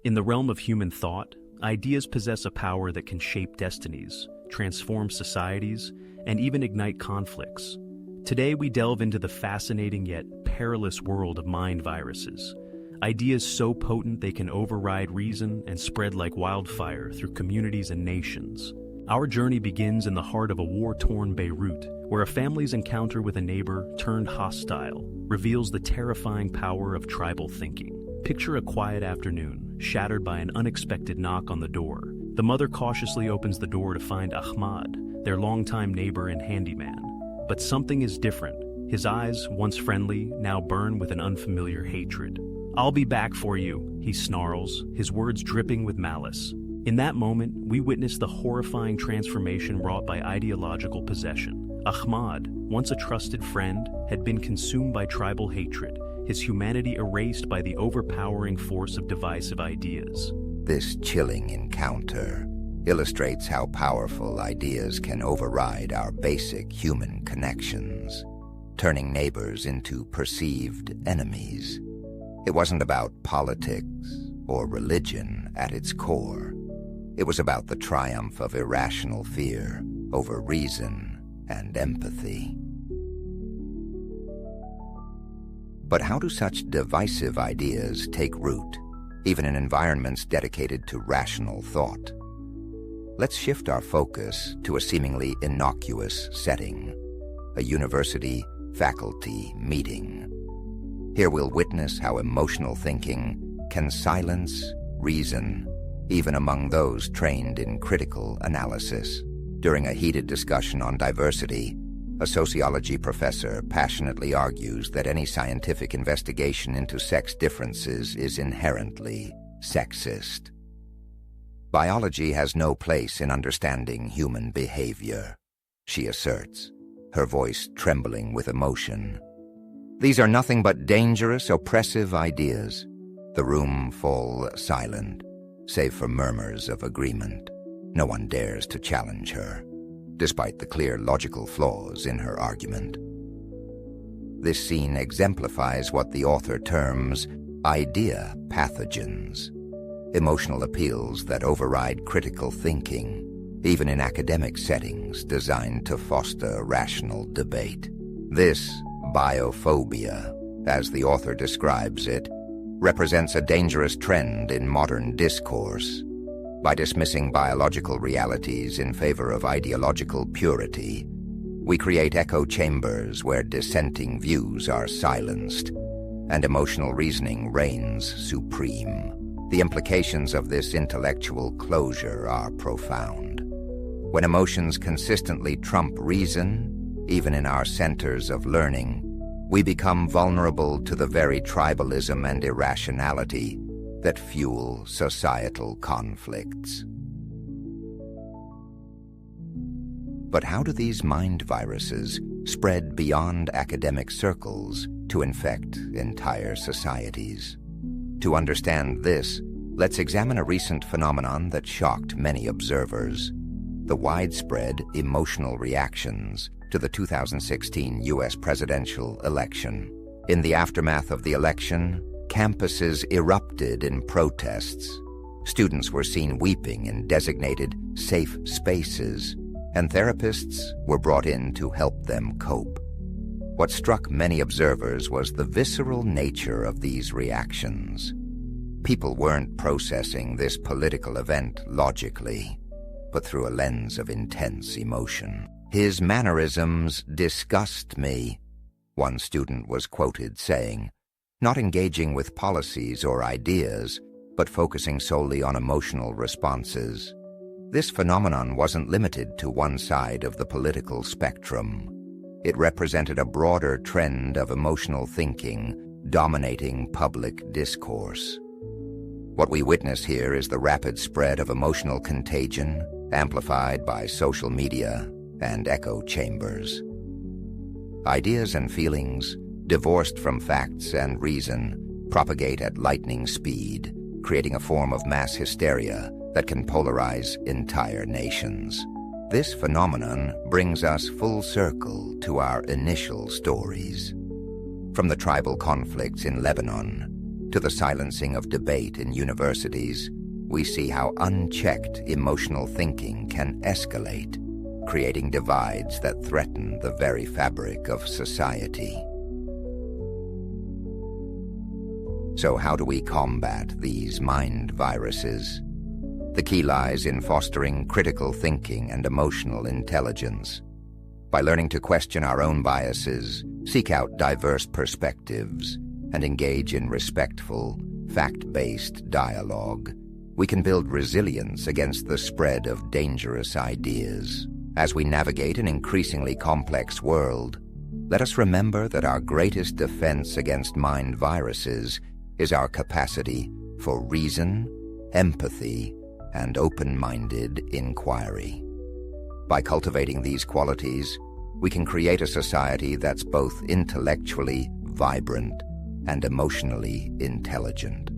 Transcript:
In the realm of human thought, ideas possess a power that can shape destinies, transform societies, and even ignite conflicts. Today we delve into the fascinating yet perilous world of mind viruses. Ideas so potent they can override reason and spread like wildfire through communities and nations. Our journey begins in the heart of a war-torn Beirut, where a family's encounter with a neighbor turned hostile reveals the terrifying power of tribal thinking. Picture a quiet afternoon, shattered by an unexpected knock on the door. The mother cautiously opens the door to find Ahmad, their longtime neighbor and handyman. But something is different. His eyes, once friendly, now burn with an unfamiliar hatred. "I'll be back for you," he snarls, his words dripping with malice. In that moment, we witness the horrifying transformation wrought by ideological possession. Ahmad, once a trusted friend, had been consumed by tribal hatred, his humanity erased by the overpowering force of divisive ideas. This chilling encounter illustrates how powerful ideas can override our basic human connections, turning neighbors into perceived enemies. It wasn't about politics or religion at its core. It was about the triumph of irrational fear over reason and empathy. But how do such divisive ideas take root, even in environments dedicated to rational thought? Let's shift our focus to a seemingly innocuous setting, a university faculty meeting. Here we'll witness how emotional thinking can silence reason, even among those trained in critical analysis. During a heated discussion on diversity, a sociology professor passionately argues that any scientific investigation into sex differences is inherently sexist. Biology has no place in understanding human behavior, she asserts, her voice trembling with emotion. These are nothing but dangerous, oppressive ideas. The room falls silent, save for murmurs of agreement. No one dares to challenge her, despite the clear logical flaws in her argument. This scene exemplifies what the author terms idea pathogens, emotional appeals that override critical thinking, even in academic settings designed to foster rational debate. This biophobia, as the author describes it, represents a dangerous trend in modern discourse. By dismissing biological realities in favor of ideological purity, we create echo chambers where dissenting views are silenced and emotional reasoning reigns supreme. The implications of this intellectual closure are profound. When emotions consistently trump reason, even in our centers of learning, we become vulnerable to the very tribalism and irrationality that fuel societal conflicts. But how do these mind viruses spread beyond academic circles to infect entire societies? To understand this, let's examine a recent phenomenon that shocked many observers: the widespread emotional reactions to the 2016 U.S. presidential election. In the aftermath of the election, campuses erupted in protests. Students were seen weeping in designated safe spaces, and therapists were brought in to help them cope. What struck many observers was the visceral nature of these reactions. People weren't processing this political event logically, but through a lens of intense emotion. "His mannerisms disgust me," one student was quoted saying, not engaging with policies or ideas, but focusing solely on emotional responses. This phenomenon wasn't limited to one side of the political spectrum. It represented a broader trend of emotional thinking dominating public discourse. What we witness here is the rapid spread of emotional contagion, amplified by social media and echo chambers. Ideas and feelings, divorced from facts and reason, propagate at lightning speed, creating a form of mass hysteria that can polarize entire nations. This phenomenon brings us full circle to our initial stories. From the tribal conflicts in Lebanon to the silencing of debate in universities, we see how unchecked emotional thinking can escalate, creating divides that threaten the very fabric of society. So how do we combat these mind viruses? The key lies in fostering critical thinking and emotional intelligence. By learning to question our own biases, seek out diverse perspectives, and engage in respectful, fact-based dialogue, we can build resilience against the spread of dangerous ideas. As we navigate an increasingly complex world, let us remember that our greatest defense against mind viruses is our capacity for reason, empathy, and open-minded inquiry. By cultivating these qualities, we can create a society that's both intellectually vibrant and emotionally intelligent.